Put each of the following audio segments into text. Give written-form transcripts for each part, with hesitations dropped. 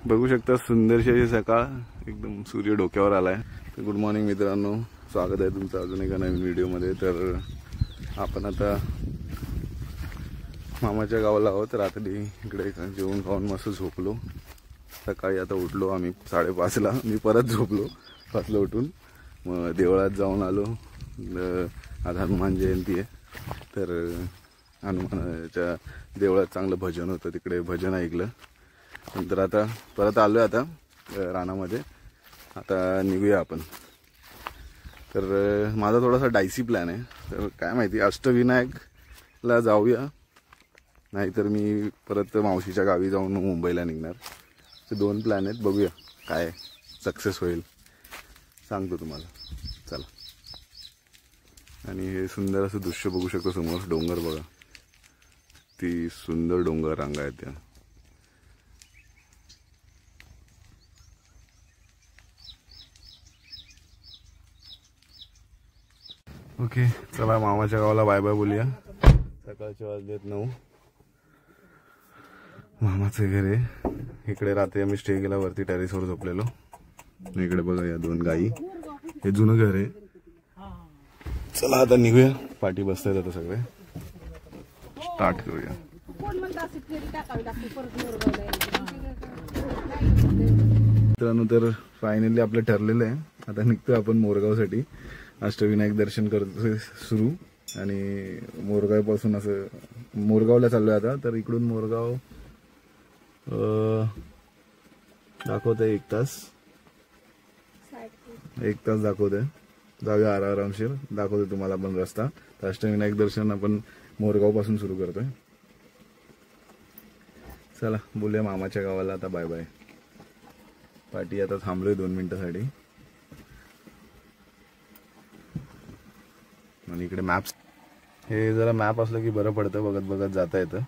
बघू शकता सुंदरशी अशी सकाळ, एकदम सूर्य डोक्यावर आलाय। तर गुड मॉर्निंग मित्रांनो, स्वागत आहे तुमचं अजून एका नवीन व्हिडिओमध्ये। तर आपण आता मामाच्या गावाला आहोत। रात्री इकडे जेवण खाऊन मस्त झोपलो। सकाळी आता उठलो आम्ही 5:30ला। मी परत झोपलो 5ला उठून, मग देवळात जाऊन आलो। आज हनुमान जयंती आहे, तर हनुमानाच्या देवळात चांगलं भजन होतं, तिकडे भजन ऐकलं। नंतर आता परत आलो आहे आता रानामध्ये। आता निघूया आपण। तर माझा थोडासा डायसी प्लॅन आहे, तर काय माहिती अष्टविनायकला जाऊया, नाहीतर मी परत मावशीच्या गावी जाऊन मुंबईला निघणार। ते दोन प्लॅन आहेत, बघूया काय सक्सेस होईल, सांगतो तुम्हाला। चला। आणि हे सुंदर असं दृश्य बघू शकतो समोर, डोंगर बघा, ती सुंदर डोंगर रांगा आहेत त्या। ओके चला, मामाच्या गावाला बाय बाय बोलूया। सकाळचे वाजलेत 9। मामाचं घर आहे इकडे। रात्री आम्ही स्टे केला, वरती टेरेसवर झोपलेलो। इकडे बघा या दोन गाई, हे जुनं घर आहे। चला आता निघूया, पाठी बसतायत आता सगळे, स्टार्ट करूया। मित्रांनो, तर फायनली आपलं ठरलेलं आहे, आता निघतोय आपण मोरगावसाठी। अष्टविनायक दर्शन करतोय सुरू, आणि मोरगाव पासून असं मोरगावला चाललोय आता। तर इकडून मोरगाव दाखवतंय 1 तास दाखवतंय। जाऊया आरामशीर, दाखवतोय तुम्हाला पण रस्ता। तर अष्टविनायक दर्शन आपण मोरगाव पासून सुरू करतोय। चला बोलूया मामाच्या गावाला आता बाय बाय। पाठी आता थांबलोय 2 मिनिटांसाठी। आणि इकडे मॅप्स, हे जरा मॅप असलं की बरं पडतं, बघत बघत जाता येतं।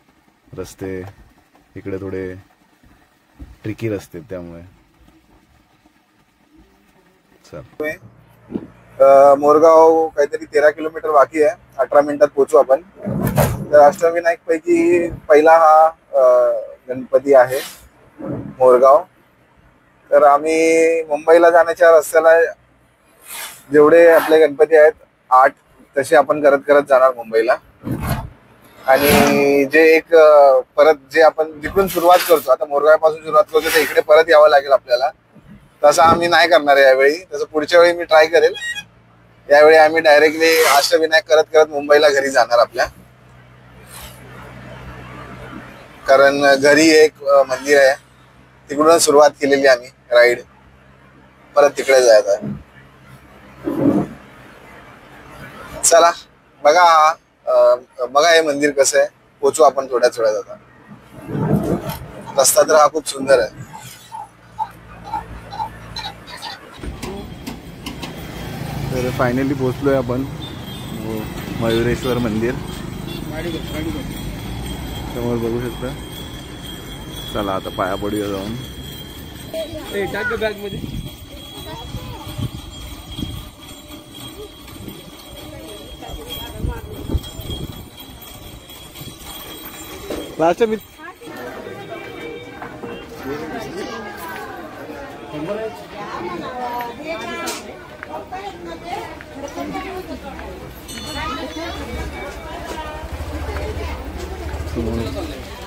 रस्ते इकडे थोडे ट्रिकी रस्ते, त्यामुळे चल। मोरगाव काहीतरी 13 किलोमीटर बाकी आहे, 18 मिनिटात पोहोचू आपण। तर अष्टविनायक पैकी पहिला हा गणपती आहे मोरगाव। तर आम्ही मुंबईला जाण्याच्या रस्त्याला जेवढे आपले गणपती आहेत 8, तसे आपण करत करत जाणार मुंबईला। आणि जे एक परत जे आपण जिकडून सुरुवात करतो, आता मोरगावपासून सुरुवात करतो, तर इकडे परत यावं लागेल आपल्याला। तसं आम्ही नाही करणार यावेळी, तसं पुढच्या वेळी मी ट्राय करेल। यावेळी आम्ही डायरेक्टली अष्टविनायक करत करत मुंबईला घरी जाणार आपल्या, कारण घरी एक मंदिर आहे, तिकडून सुरुवात केलेली आम्ही राईड, परत तिकडे जायचं। चला बघा हे मंदिर कसं आहे, पोचू आपण थोड्याच वेळात आता। रस्ता तर हा खूप सुंदर आहे। तर फायनली पोहोचलोय आपण मयुरेश्वर मंदिर समोर बघू शकता। चला आता पाया पडूया जाऊन। लास्ट मी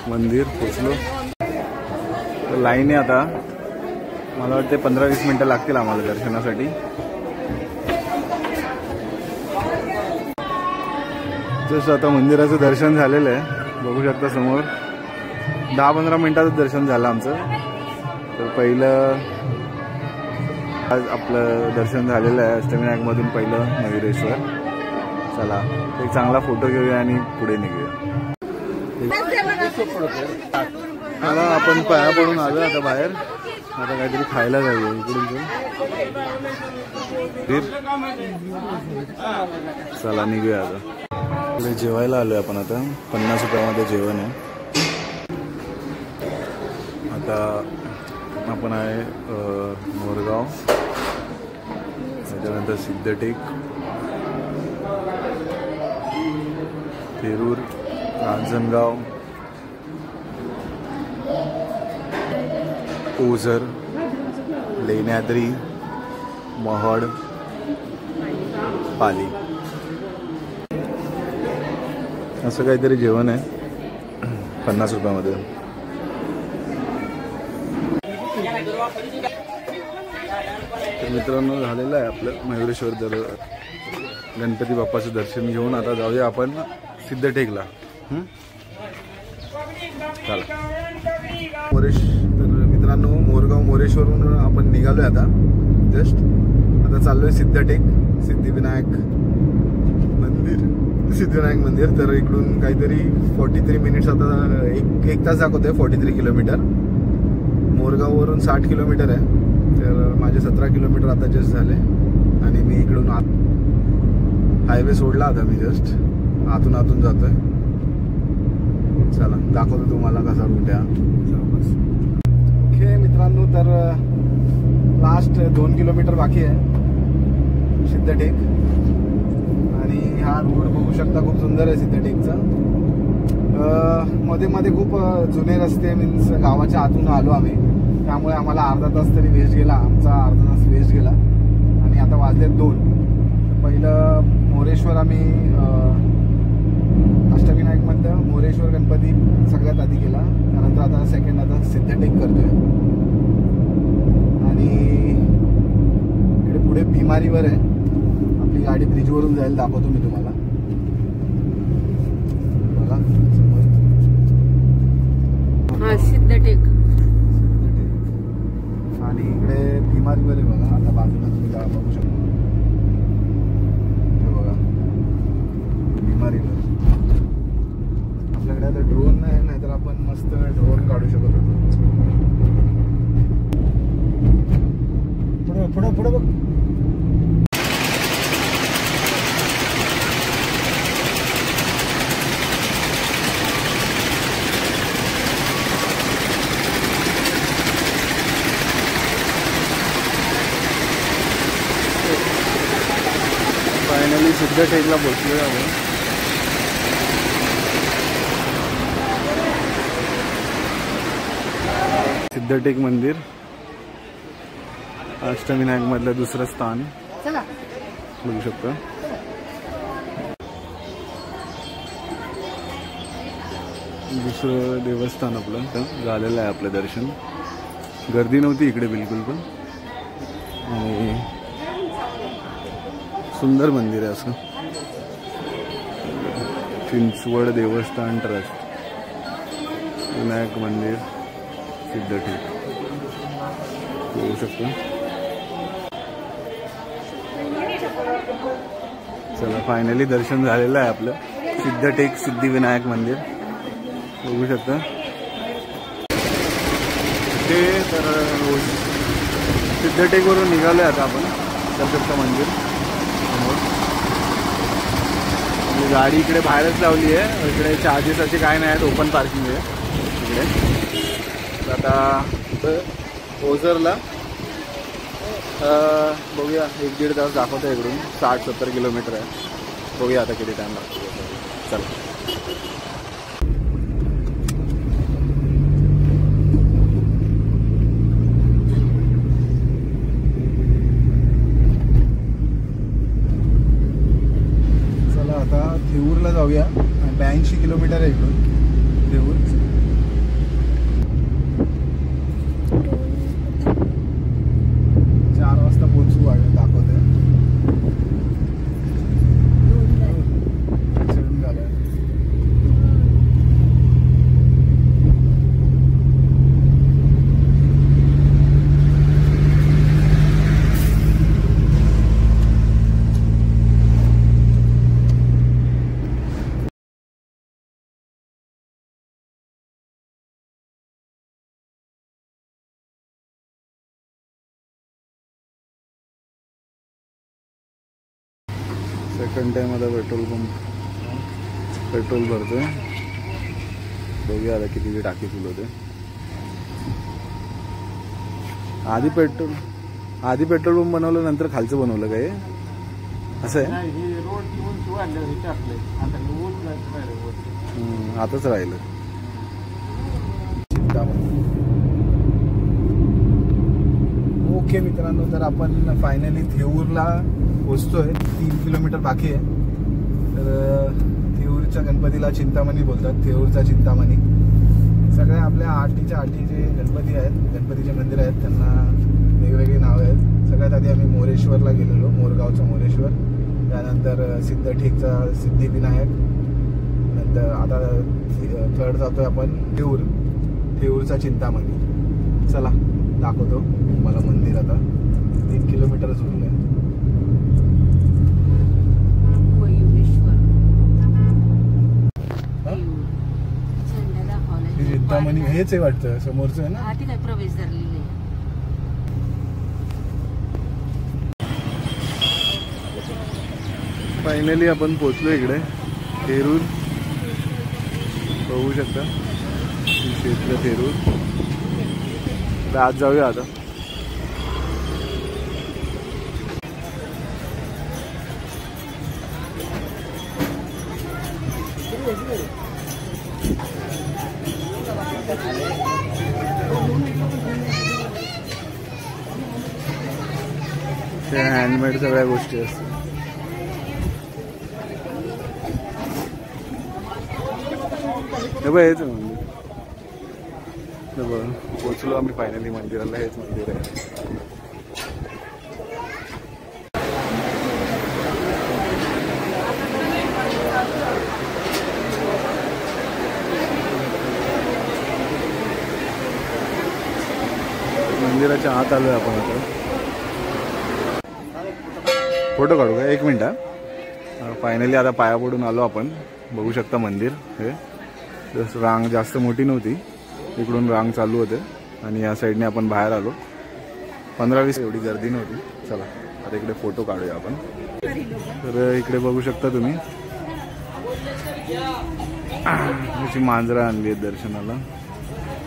मंदिर पोचलो। लाईन आहे आता, मला वाटते 15-20 मिनिटं लागतील आम्हाला दर्शनासाठी। जसं आता मंदिराचं दर्शन झालेलं आहे, बघू शकता समोर। 10-15 मिनिटाचं दर्शन झालं आमचं। तर पहिलं आज आपलं दर्शन झालेलं आहे अष्टविनायक मधून पहिलं मयुरेश्वर। चला एक चांगला फोटो घेऊया आणि पुढे निघूया। मला आपण पाया पडून आलो आता बाहेर, आता काहीतरी खायला जाऊया इकडून जाऊन। चला निघूया आता, पुढे जेवायला आलोय आपण आता। 50 रुपयामध्ये जेवण आहे। आता आपण आहे मोरगाव, त्याच्यानंतर सिद्धटेक, थेरूर, रांजणगाव, ओझर, लेण्याद्री, महड, पाली असं काहीतरी जेवण आहे 50 रुपयामध्ये. तर मित्रांनो झालेलं आहे आपलं मयुरेश्वर गणपती बाप्पाचं दर्शन घेऊन आता जाऊया आपण सिद्धटेकला. चला तर मित्रांनो मोरगाव मोरेश्वरून आपण निघालोय आता जस्ट. आता चाललोय सिद्धटेक, सिद्धिविनायक मंदिर. तर इकडून काहीतरी 43 मिनिट्स, आता एक तास दाखवतोय. 43 किलोमीटर. मोरगाववरून 60 किलोमीटर आहे. तर माझे 17 किलोमीटर आता जस्ट झाले आणि मी इकडून हायवे सोडला आता मी जस्ट आतून जातोय. चला दाखवतो तुम्हाला कसा रूट आहे. ओके मित्रांनो, तर लास्ट 2 किलोमीटर बाकी आहे सिद्धटेक आणि हा रोड बघू शकता खूप सुंदर आहे सिद्धटेकचा. मध्ये मध्ये खूप जुने रस्ते मीन्स गावाच्या आतून आलो आम्ही, त्यामुळे आम्हाला अर्धा तास तरी वेस्ट गेला. आमचा अर्धा तास वेस्ट गेला आणि आता वाजले 2. पहिलं मोरेश्वर आम्ही अष्टविनायकमधलं मोरेश्वर गणपती सगळ्यात आधी गेला. त्यानंतर आता सेकंड आता सिद्धटेक करतोय आणि इकडे पुढे बिमारीवर आहे आपली गाडी. ब्रिजवरून जाईल, दाखवतो मी तुम्हाला. बघा समोर सिद्धटेक आणि इकडे बिमारीवर आहे बघा. आता बाजूला तुम्ही बघू शकता, हे बघा बिमारीवर. आपल्याकडे आता ड्रोन नाही तर आपण मस्त ड्रोन काढू शकत होतो. पुढे पुढे बघ. फायनली सिद्धटेकला पोहोचलोय आपण. सिद्धटेक मंदिर अष्टविनायक मधलं दुसरं स्थान बघू शकता. दुसरं देवस्थान आपलं झालेलं आहे आपलं दर्शन. गर्दी नव्हती इकडे बिलकुल पण आणि सुंदर मंदिर आहे असं. चिंचवड देवस्थान ट्रस्ट विनायक मंदिर सिद्धटेक बघू शकतो. चला फायनली दर्शन झालेलं आहे आपलं सिद्धटेक सिद्धिविनायक मंदिर बघू शकता. ते तर सिद्धटेकवरून निघालोय आता आपण दर्शकचं मंदिर समोर. आपली गाडी इकडे बाहेरच लावली आहे. इकडे चार्जेस असे काय नाही आहेत, ओपन पार्किंग आहे इकडे. आता ओझरला बघूया 1-1.5 तास दाखवतो आहे. इकडून 60-70 किलोमीटर आहे. बघूया आता किती टाइम लागतो. चला आता थेऊरला जाऊया. 82 किलोमीटर आहे इकडून थेऊर. 4 वाजता पोहोचू दाखवते. ऍक्सिडेंट झालाय. सेकंड टाइम आता पेट्रोल भरतोय. बघूया आता किती टाकी फुल होते. आधी पेट्रोल पंप बनवलं नंतर खालचं बनवलं काय असं आहे. आताच राहिलं. ओके मित्रांनो, तर आपण फायनली थेऊरला पोचतोय. 3 किलोमीटर बाकी आहे. तर थेऊरच्या गणपतीला चिंतामणी बोलतात, थेऊरचा चिंतामणी. सगळ्या आपल्या आटीच्या आटी जे गणपती आहेत, गणपतीचे मंदिर आहेत, त्यांना वेगवेगळी नावं आहेत. सगळ्यात आधी आम्ही मोरेश्वरला गेलेलो, मोरगावचा मोरेश्वर. त्यानंतर सिद्धटेकचा सिद्धिविनायक. नंतर आता थर्ड जातोय आपण थेऊरचा चिंतामणी. चला दाखवतो मला मंदिर. आता 3 किलोमीटरच उरलं आहे. चिंतामणी हेच आहे वाटतं, समोरचं आहे ना. प्रवेश झालेले फायनली आपण पोचलो इकडे थेरूर. बघू शकता क्षेत्र थेरूर. तर आज जाऊया आता. हँडमेड सगळ्या गोष्टी असतात. हे बघ हेच मंदिर. पोचलो आम्ही फायनली मंदिराला. हेच मंदिर आहे. मंदिराच्या आत आलोय आपण आता. फोटो काढू का? 1 मिनिट. फायनली आता पाया पडून आलो आपण. बघू शकता मंदिर. हे जसं रांग जास्त मोठी नव्हती, इकडून रांग चालू होते आणि या साईडने आपण बाहेर आलो. 15-20 एवढी गर्दी नव्हती. चला आता इकडे फोटो काढूया आपण. तर इकडे बघू शकता तुम्ही अशी मांजरं आणली आहेत दर्शनाला.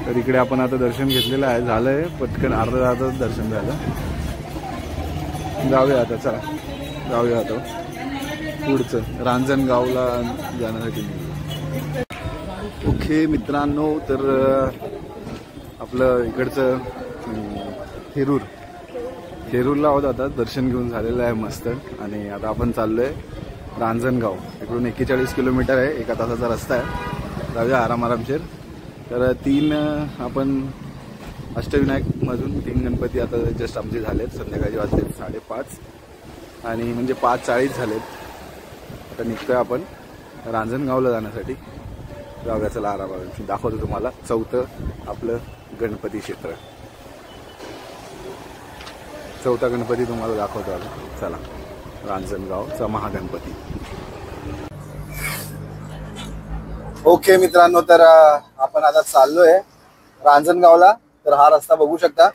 तर इकडे आपण आता दर्शन घेतलेलं आहे. झालंय पटकन अर्धा तासात दर्शन झालं. जाऊया आता. चला जाऊया आता पुढचं रांजणगावला जाण्यासाठी. ओके मित्रांनो, तर आपलं इकडचं थेरूरला आहोत आता. दर्शन घेऊन झालेलं आहे मस्त. आणि आता आपण चाललोय रांजणगाव. इकडून 41 किलोमीटर आहे. 1 तासाचा रस्ता आहे. जाऊया आरामशीर. तर 3 आपण अष्टविनायकमधून 3 गणपती आता जस्ट आमचे झालेत. संध्याकाळी वाजले 5:30 आणि म्हणजे 5:40 झालेत. आता निघतोय आपण रांजणगावला जाण्यासाठी. जाऊया चला आरामात. दाखवतो तुम्हाला 4थं आपलं गणपती क्षेत्र. 4था गणपती तुम्हाला दाखवतो आता. चला रांजणगावचा महागणपती. ओके मित्रांनो, तर आपण आता चाललोय रांजणगावला. तर हा रस्ता बघू शकता.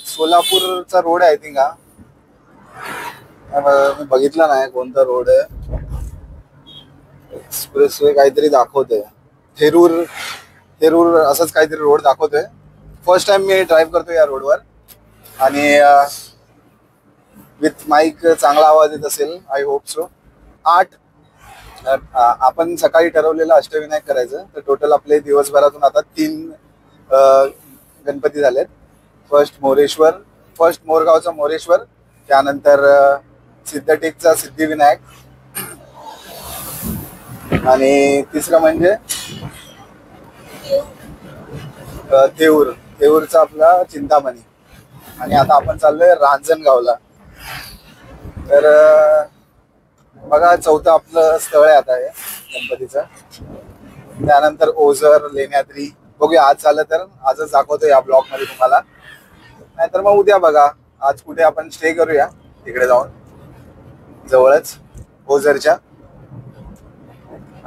सोलापूरचा रोड आहे. आय थिंक हा मी बघितला नाही कोणता रोड आहे. एक्सप्रेसवे काहीतरी दाखवतोय. थेरूर असंच काहीतरी रोड दाखवतोय. फर्स्ट टाइम मी ड्राईव्ह करतोय या रोडवर. आणि विथ माईक चांगला आवाज येत असेल. I hope so. 8 आपण सकाळी ठरवलेलं अष्टविनायक करायचं. तर टोटल आपले दिवसभरातून आता 3 गणपती झालेत. फर्स्ट मोरगावचा मोरेश्वर. त्यानंतर सिद्धटेकचा सिद्धिविनायक. आणि तिसरं म्हणजे थेऊरचा आपला चिंतामणी. आणि आता आपण चाललोय रांजणगावला. तर बघा 4थं आपलं स्थळ आहे आता हे गणपतीचं. त्यानंतर ओझर, लेण्याद्री. बघूया आज झालं तर आजच दाखवतो या ब्लॉग मध्ये तुम्हाला. नाहीतर मग उद्या बघा. आज कुठे आपण स्टे करूया तिकडे जाऊन जवळच ओझरच्या.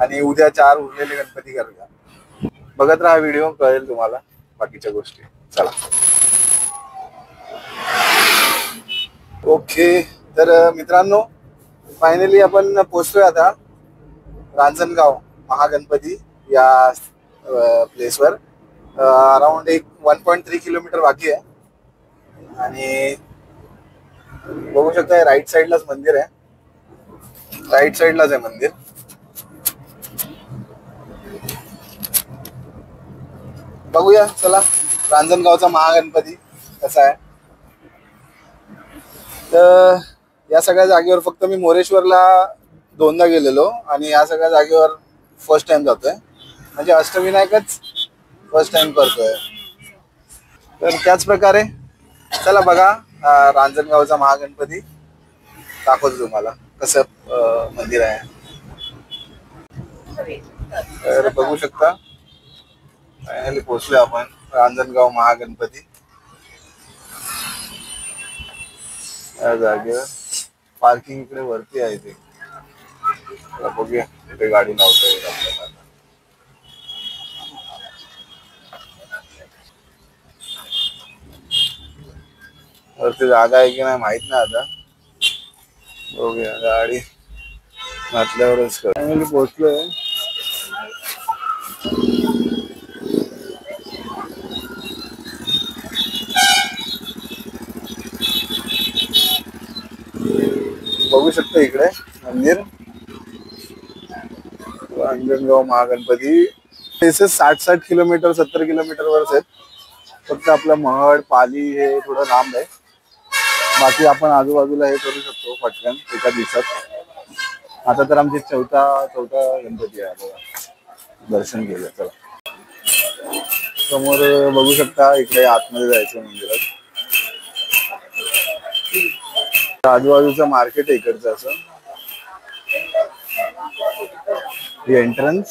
आणि उद्या 4 उरलेले गणपती करूया. बघत राहा व्हिडिओ, कळेल तुम्हाला बाकीच्या गोष्टी. चला. ओके, तर मित्रांनो फायनली आपण पोहोचतोय आता रांजणगाव महागणपती या प्लेसवर. अराउंड 1.3 किलोमीटर बाकी आहे. आणि बघू शकता राईट साईडलाच मंदिर आहे. राईट साईडलाच आहे मंदिर. बघूया चला रांजणगावचा महागणपती कसा आहे. तर या सगळ्या जागेवर फक्त मी मोरेश्वरला 2दा गेलेलो आणि या सगळ्या जागेवर फर्स्ट टाइम जातोय, म्हणजे अष्टविनायकच फर्स्ट टाइम करतोय. तर त्याच प्रकारे चला बघा रांजणगावचा महागणपती दाखवतो तुम्हाला कसं मंदिर आहे. तर बघू शकता फायनली पोहोचलोय आपण रांजणगाव महागणपती या जागेवर. पार्किंग इकडे वरती आहे ते, बघूया इथे गाडी लावता येईल आपल्याला. वरती जागा आहे की नाही माहित नाही आता, बघूया गाडी घातल्यावरच फायनली पोहोचलोय. बघू शकता इकडे मंदिर रांजणगाव महागणपती. 60-60 किलोमीटर 70 किलोमीटरवरच आहेत. फक्त आपलं महड पाली हे थोडं लांब आहे, बाकी आपण आजूबाजूला हे करू शकतो पटकन एका दिवसात. आता तर आमची चौथा गणपती आहे बघा, दर्शन केलं. चला समोर बघू शकता इकडे आतमध्ये जायचं मंदिरात. आजूबाजूचं मार्केट आहे इकडचं असं. एंट्रन्स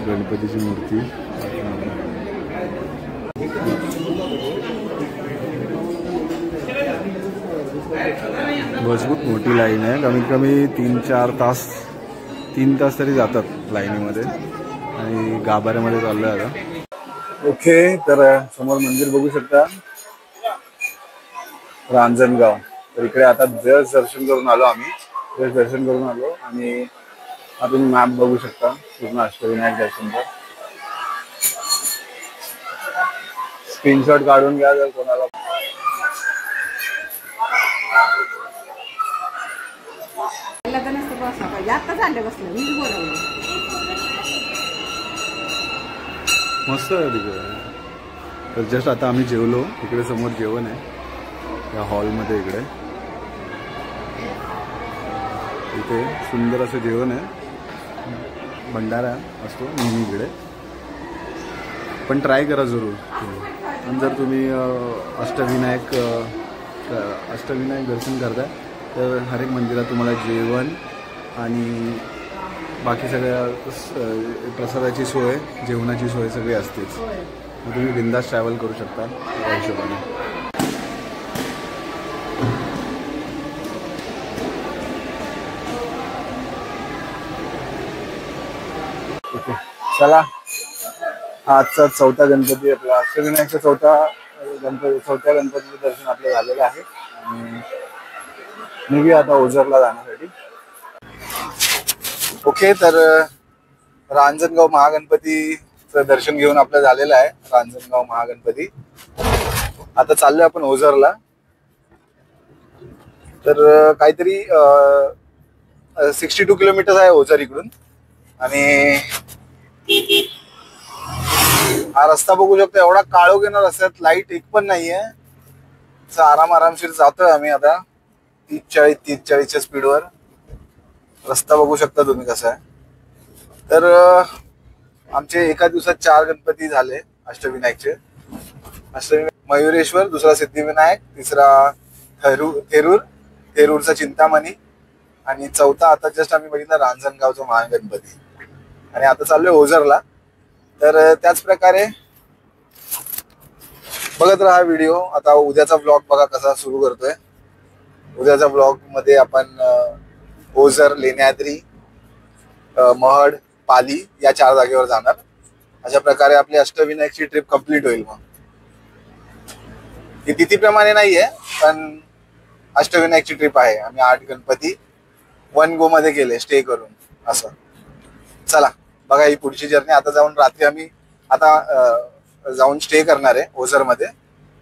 गणपतीची मूर्ती. मजबूत मोठी लाईन आहे, कमीत कमी 3 तास तरी जातात लाईनीमध्ये. आणि गाभाऱ्यामध्ये चाललोय आता. ओके, तर समोर मंदिर बघू शकता रांजणगाव. तर इकडे आता जस्ट दर्शन करून आलो आम्ही, आणि आपण मॅप बघू शकता पूर्ण अष्टविनायक दर्शनचा. स्क्रीनशॉट काढून घ्या जर कोणाला. मस्त आहे तिकडे. तर जस्ट आता आम्ही जेवलो, इकडे समोर जेवण आहे त्या हॉलमध्ये. इथे सुंदर असं जेवण आहे, भंडारा असतो नेहमी इकडे. पण ट्राय करा जरूर. आणि जर तुम्ही अष्टविनायक दर्शन करताय तर हर एक मंदिरात तुम्हाला जेवण आणि बाकी सगळ्या प्रसादाची सोय, जेवणाची सोय सगळी असतेच. तुम्ही बिंदास ट्रॅव्हल करू शकता त्या हिशोबाने. ओके चला, आजचा चौथा गणपती आपला अष्टविनायकचा चौथ्या गणपतीचं दर्शन आपलं झालेलं आहे. निघूया आता ओझरला जाण्यासाठी. ओके, तर रांजणगाव महागणपतीचं दर्शन घेऊन आपलं झालेलं आहे. रांजणगाव महागणपती. आता चाललोय आपण ओझरला. तर काहीतरी 62 किलोमीटर आहे ओझर इकडून. आणि हा रस्ता बघू शकतो, एवढा काळोख रस्त्यात, लाईट एक पण नाहीये. आरामशीर जातोय आम्ही आता 30-40च्या स्पीडवर. रस्ता बघू शकता तुम्ही कसा आहे. तर आमचे एका दिवसात 4 गणपती झाले अष्टविनायकचे. मयुरेश्वर, दुसरा सिद्धिविनायक, तिसरा थेरूरचा चिंतामणी, आणि चौथा आता जस्ट आम्ही बघितलं रांजणगावचा महागणपती. आणि आता चाललोय ओझरला. तर त्याच प्रकारे बघत राहा व्हिडिओ. आता उद्याचा ब्लॉग बघा कसा सुरू करतोय. उद्याच्या ब्लॉग मध्ये आपण ओझर, लेण्याद्री, महड, पाली या 4 जागेवर जाणार. अशा प्रकारे आपली अष्टविनायकची ट्रिप कंप्लीट होईल. मग ही तिथीप्रमाणे नाहीये, पण अष्टविनायकची ट्रिप आहे. आम्ही 8 गणपती 1 गो मध्ये केले स्टे करून असं. चला बघा ही पुढची जर्नी. आता जाऊन रात्री आम्ही आता जाऊन स्टे करणार आहे ओझरमध्ये.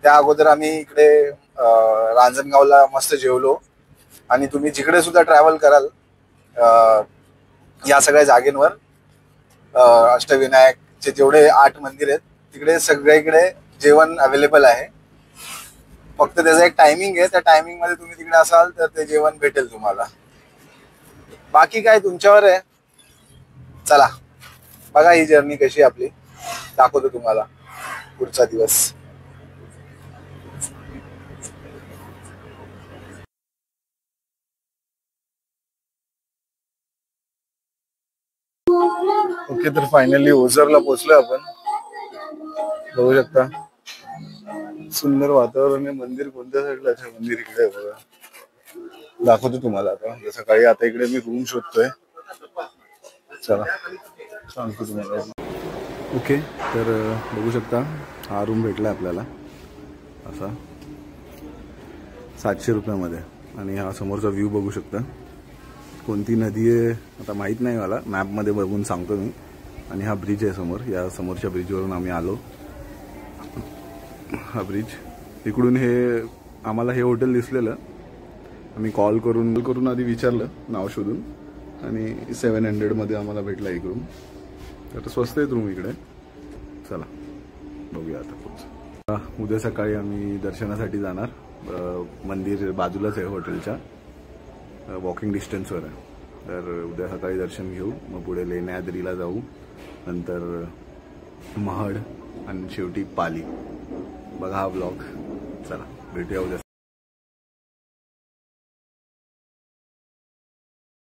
त्या अगोदर आम्ही इकडे रांजणगावला मस्त जेवलो. आणि तुम्ही जिकडे सुद्धा ट्रॅव्हल कराल या सगळ्या जागेंवर अष्टविनायकचे जेवढे 8 मंदिर आहेत तिकडे सगळीकडे जेवण अवेलेबल आहे. फक्त त्याचा एक टायमिंग आहे, त्या टायमिंग मध्ये तुम्ही तिकडे असाल तर ते जेवण भेटेल तुम्हाला. बाकी काय तुमच्यावर आहे. चला बघा ही जर्नी कशी आपली, दाखवतो तुम्हाला पुढचा दिवस. ओके, तर फायनली ओझरला पोहोचलोय आपण. बघू शकता सुंदर वातावरण आहे. मंदिर कोणत्या साईडला आहे? मंदिर इकडे आहे बघा, दाखवतो तुम्हाला. आता सकाळी आता इकडे मी रूम शोधतोय. चला सांगतो तुम्हाला. ओके, तर बघू शकता हा रूम भेटला आपल्याला असा 700 रुपयामध्ये. आणि हा समोरचा व्ह्यू बघू शकता. कोणती नदी आहे आता माहीत नाही मला, मॅपमध्ये बघून सांगतो मी. आणि हा ब्रिज आहे समोर, या समोरच्या ब्रिजवरून आम्ही आलो. हा ब्रिज इकडून हे आम्हाला हे हॉटेल दिसलेलं. आम्ही कॉल करून आधी विचारलं नाव शोधून आणि 700मध्ये आम्हाला भेटला एक रूम. तर स्वस्त आहेत रूम इकडे. चला बघूया आता पुढचं. उद्या सकाळी आम्ही दर्शनासाठी जाणार. मंदिर बाजूलाच आहे हॉटेलच्या, वॉकिंग डिस्टन्सवर आहे. तर उद्या सकाळी दर्शन घेऊ, मग पुढे लेण्याद्रीला जाऊ, नंतर महड आणि शेवटी पाली. बघा हा ब्लॉग. चला भेटूया उद्या.